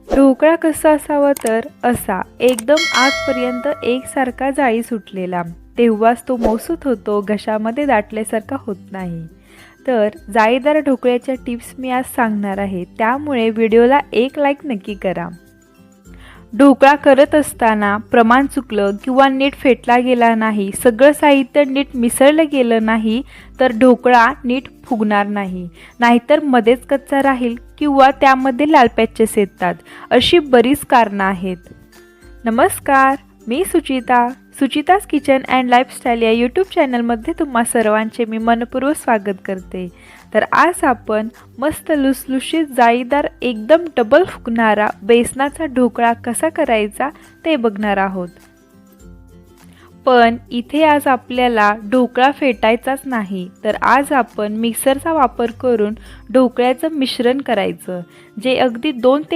ढोकळा कसा असावा तर असा एकदम आतपर्यंत एकसारखा जाळी सुटलेला, तेव्हाच तो मौसूत होतो, घशामध्ये दाटल्यासारखा होत नाही. तर जाळीदार ढोकळ्याच्या टिप्स मी आज सांगणार आहे, त्यामुळे व्हिडिओला एक लाईक नक्की करा. ढोकळा करत असताना प्रमाण चुकलं किंवा नीट फेटला गेला नाही, सगळं साहित्य नीट मिसळलं गेलं नाही तर ढोकळा नीट फुगणार नाही, नाहीतर मध्येच कच्चा राहील किंवा त्यामध्ये लाल पॅचेस येतात. अशी बरीच कारणं आहेत. नमस्कार, मी सुचिताज किचन अँड लाईफस्टाईल या यूट्यूब चॅनलमध्ये तुम्हा सर्वांचे मी मनपूर्वक स्वागत करते. तर आज आपण मस्त लुसलुशीत जाळीदार एकदम डबल फुगणारा बेसनाचा ढोकळा कसा करायचा ते बघणार आहोत. पण इथे आज आपल्याला ढोकळा फेटायचाच नाही, तर आज आपण मिक्सरचा वापर करून ढोकळ्याचं मिश्रण करायचं, जे अगदी 2 ते